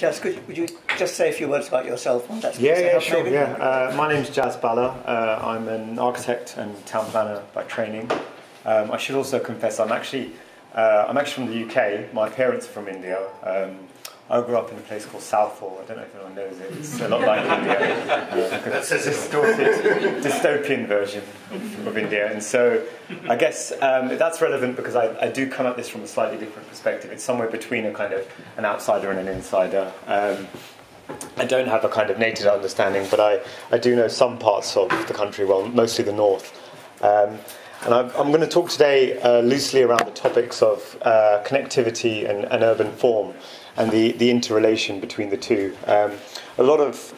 Jas, would you just say a few words about yourself? Yeah, sure. My name's Jas Bhalla. I'm an architect and town planner by training. I should also confess I'm actually from the UK. My parents are from India. I grew up in a place called Southall. I don't know if anyone knows it. It's a lot like India. It's a distorted, dystopian version of India. And so I guess that's relevant because I do come at this from a slightly different perspective. It's somewhere between a kind of an outsider and an insider. I don't have a kind of native understanding, but I do know some parts of the country well, mostly the north. And I'm going to talk today loosely around the topics of connectivity and urban form and the interrelation between the two. A lot of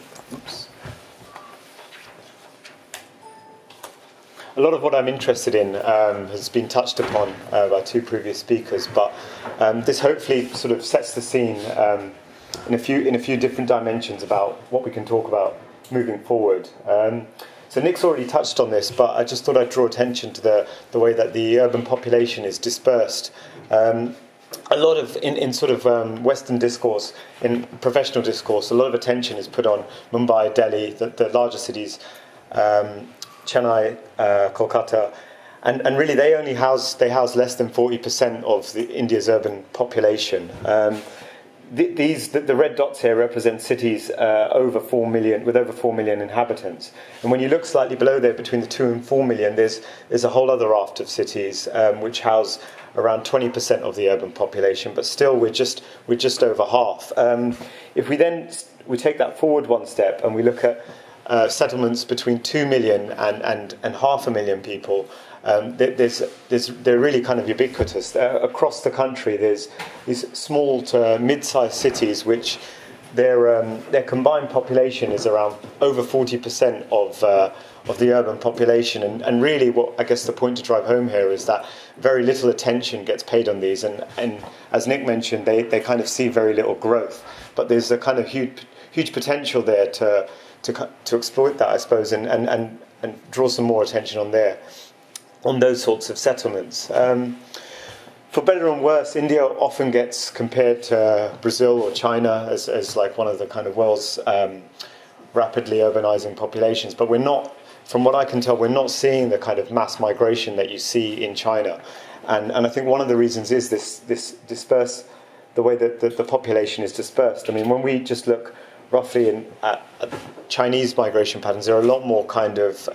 what I'm interested in has been touched upon by two previous speakers, but this hopefully sort of sets the scene in a few different dimensions about what we can talk about moving forward. So Nick's already touched on this, but I just thought I'd draw attention to the way that the urban population is dispersed. A lot of, in sort of Western discourse, in professional discourse, a lot of attention is put on Mumbai, Delhi, the larger cities, Chennai, Kolkata, and really they house less than 40% of India's urban population. The red dots here represent cities with over 4 million inhabitants. And when you look slightly below there, between the 2 and 4 million, there's a whole other raft of cities which house around 20% of the urban population. But still, we're just over half. If we take that forward one step and we look at settlements between 2 million and 500,000 people, they're really kind of ubiquitous. Across the country, there's these small to mid-sized cities which their combined population is around over 40% of the urban population. And really what I guess the point to drive home here is that very little attention gets paid on these. And as Nick mentioned, they kind of see very little growth. But there's a kind of huge potential there to exploit that, I suppose, and draw some more attention on those sorts of settlements. For better and worse, India often gets compared to Brazil or China as like one of the kind of world's rapidly urbanizing populations. But we're not, from what I can tell, we're not seeing the kind of mass migration that you see in China. And I think one of the reasons is this the way that the population is dispersed. I mean, when we just look roughly at Chinese migration patterns, there are a lot more kind of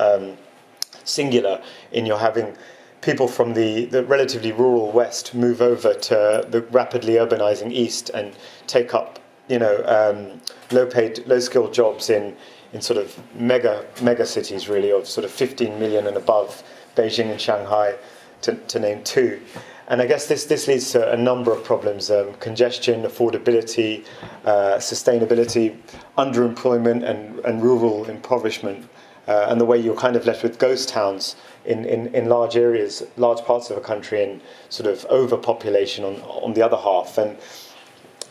singular in you're having people from the relatively rural west move over to the rapidly urbanizing east and take up low skilled jobs in sort of mega cities really of sort of 15 million and above, Beijing and Shanghai to name two. And I guess this leads to a number of problems: congestion, affordability, sustainability, underemployment and rural impoverishment. And the way you're kind of left with ghost towns in large areas, large parts of a country, and sort of overpopulation on the other half. And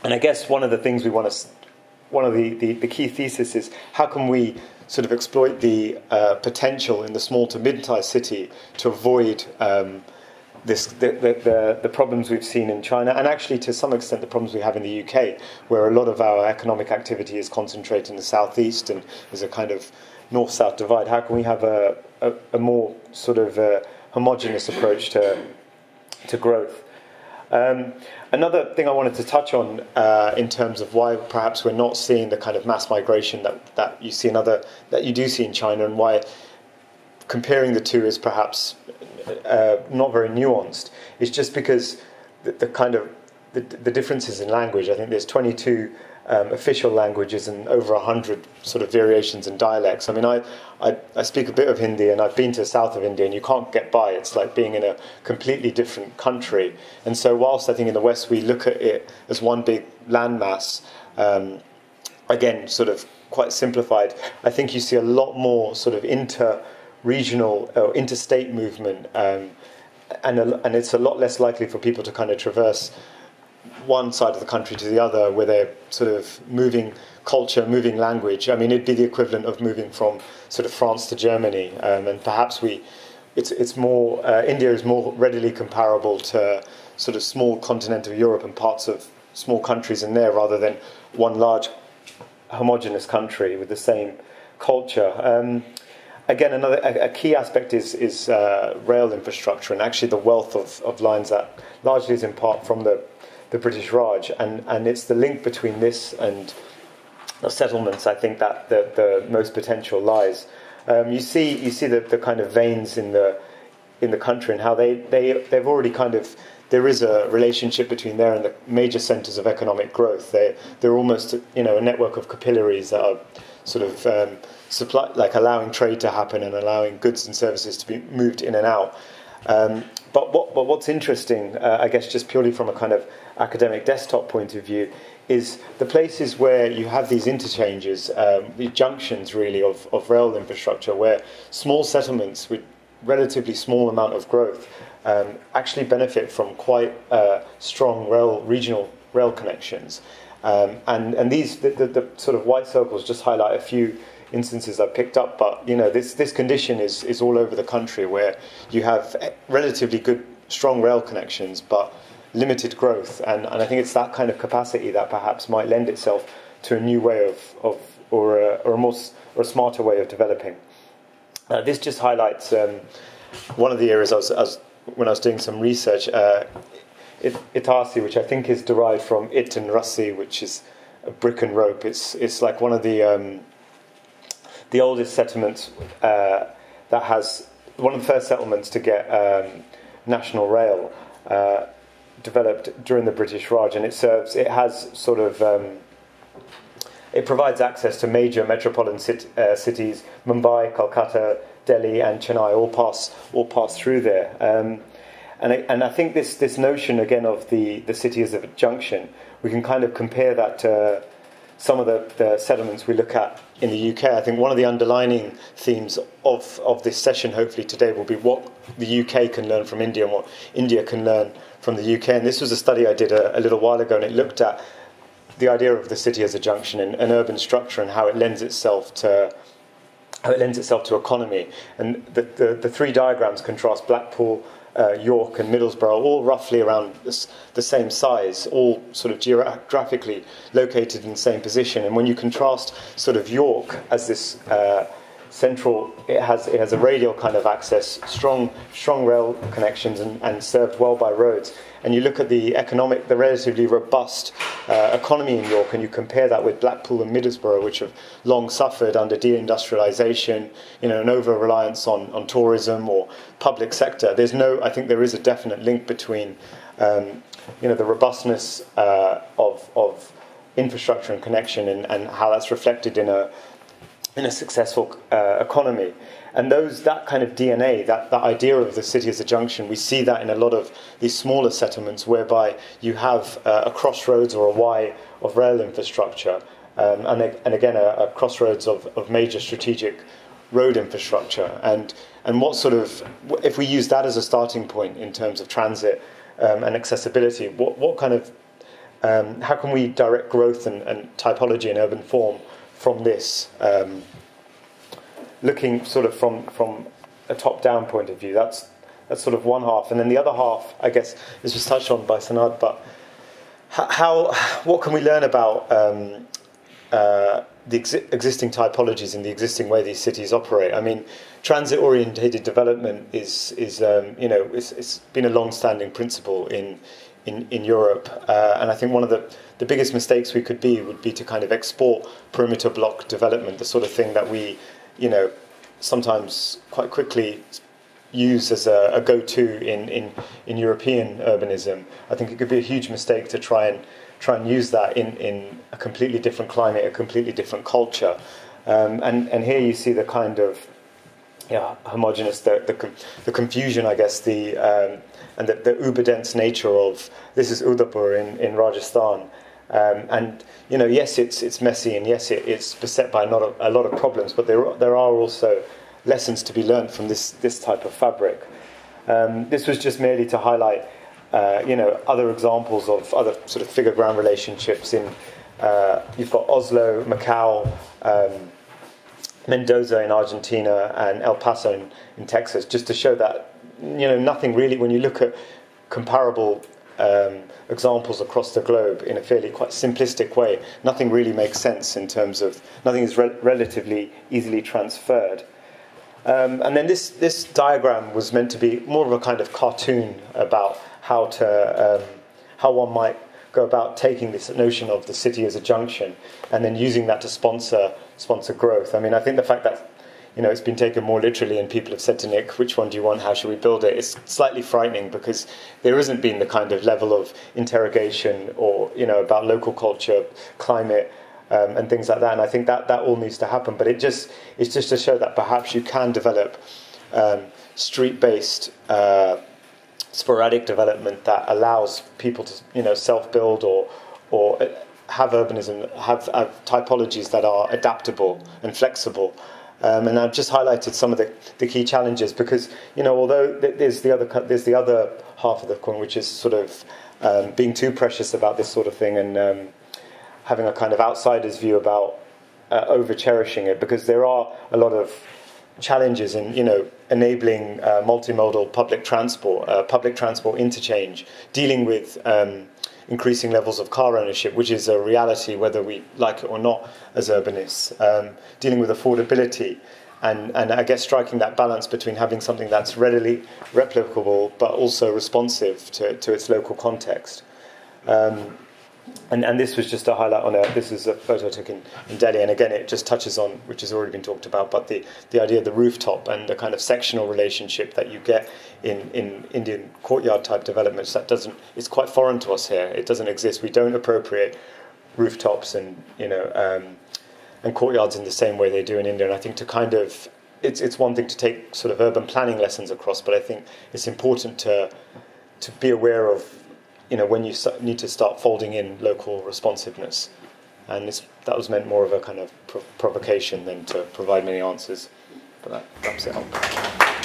I guess one of the things one of the key thesis is how can we sort of exploit the potential in the small to mid-sized city to avoid the problems we've seen in China, and actually to some extent the problems we have in the UK, where a lot of our economic activity is concentrated in the southeast and there's a kind of north-south divide. How can we have a more sort of homogeneous approach to growth? Another thing I wanted to touch on in terms of why perhaps we're not seeing the kind of mass migration that you do see in China, and why comparing the two is perhaps not very nuanced, is just because the differences in language. I think there's 22 official languages and over 100 sort of variations and dialects. I mean, I speak a bit of Hindi, and I've been to the south of India, and you can't get by. It's like being in a completely different country. And so whilst I think in the West we look at it as one big landmass, again, sort of quite simplified, I think you see a lot more sort of inter-regional or interstate movement, and it's a lot less likely for people to kind of traverse one side of the country to the other, where they're sort of moving culture, moving language. I mean, it'd be the equivalent of moving from sort of France to Germany, and perhaps it's more India is more readily comparable to sort of small continental Europe and parts of small countries in there rather than one large homogenous country with the same culture. Again, a key aspect is rail infrastructure, and actually the wealth of lines that largely is in part from the British Raj, and it's the link between this and the settlements, I think, that the most potential lies. You see the kind of veins in the country and how they've already kind of, there is a relationship between there and the major centres of economic growth. They're almost, a network of capillaries that are sort of allowing trade to happen and allowing goods and services to be moved in and out. But what's interesting, I guess, just purely from a kind of academic desktop point of view, is the places where you have these interchanges, the junctions really of rail infrastructure, where small settlements with relatively small amount of growth actually benefit from quite strong regional rail connections. And these the sort of white circles just highlight a few instances I've picked up, but this condition is all over the country, where you have relatively good, strong rail connections, but limited growth, and I think it's that kind of capacity that perhaps might lend itself to a new way or a smarter way of developing. This just highlights one of the areas when I was doing some research. Itasi, which I think is derived from it and Rassi, which is a brick and rope. It's like one of the oldest settlements that has one of the first settlements to get national rail developed during the British Raj, and it provides access to major metropolitan cities: Mumbai, Kolkata, Delhi, and Chennai all pass through there. And I think this notion again of the city as a junction, we can kind of compare that to some of the settlements we look at in the UK. I think one of the underlining themes of this session, hopefully today, will be what the UK can learn from India and what India can learn from the UK. And this was a study I did a little while ago, and it looked at the idea of the city as a junction and urban structure and how it lends itself to economy. And the three diagrams contrast Blackpool, York and Middlesbrough, all roughly around the same size, all sort of geographically located in the same position. And when you contrast sort of York as this central, it has a radial kind of access, strong rail connections and served well by roads. And you look at the relatively robust economy in York, and you compare that with Blackpool and Middlesbrough, which have long suffered under deindustrialisation, an over-reliance on tourism or public sector. I think there is a definite link between, the robustness of infrastructure and connection and how that's reflected in a successful economy. And that kind of DNA, that idea of the city as a junction, we see that in a lot of these smaller settlements, whereby you have a crossroads or a Y of rail infrastructure, and again a crossroads of major strategic road infrastructure. And what sort of, if we use that as a starting point in terms of transit and accessibility, what kind of, how can we direct growth and typology and urban form from this? Looking sort of from a top-down point of view, that's sort of one half, and then the other half, I guess, this was touched on by Sanad. But what can we learn about the existing typologies and the existing way these cities operate? I mean, transit-orientated development is it's been a long-standing principle in Europe, and I think one of the biggest mistakes would be to kind of export perimeter block development, the sort of thing that we sometimes quite quickly use as a go-to in European urbanism. I think it could be a huge mistake to try and use that in a completely different climate, a completely different culture. And here you see the kind of homogeneous, the confusion, I guess, and the uber-dense nature of, this is Udaipur in Rajasthan. And yes, it's messy, and yes, it's beset by a lot of problems, but there are also lessons to be learned from this type of fabric. This was just merely to highlight, other examples of other sort of figure-ground relationships. You've got Oslo, Macau, Mendoza in Argentina, and El Paso in Texas, just to show that nothing really, when you look at comparable examples across the globe in a fairly quite simplistic way. Nothing really makes sense in terms of, nothing is relatively easily transferred. And then this diagram was meant to be more of a kind of cartoon about how one might go about taking this notion of the city as a junction and then using that to sponsor growth. I mean, I think the fact that it's been taken more literally and people have said to Nick, which one do you want, how should we build it? It's slightly frightening because there hasn't been the kind of level of interrogation or, about local culture, climate, and things like that. And I think that all needs to happen. But it's just to show that perhaps you can develop street-based sporadic development that allows people to, self-build or have urbanism, have typologies that are adaptable and flexible. And I've just highlighted some of the key challenges because, although there's the other half of the coin, which is sort of being too precious about this sort of thing and having a kind of outsider's view about over-cherishing it, because there are a lot of challenges in, enabling multimodal public transport interchange, dealing with increasing levels of car ownership, which is a reality whether we like it or not as urbanists, dealing with affordability, and I guess striking that balance between having something that's readily replicable but also responsive to its local context. And this was just a highlight on this is a photo I took in Delhi, and again it just touches on, which has already been talked about, but the idea of the rooftop and the kind of sectional relationship that you get in Indian courtyard type developments it's quite foreign to us here. It doesn't exist. We don't appropriate rooftops and and courtyards in the same way they do in India. And I think it's one thing to take sort of urban planning lessons across, but I think it's important to be aware of when you need to start folding in local responsiveness. And that was meant more of a kind of provocation than to provide many answers. But that wraps it up.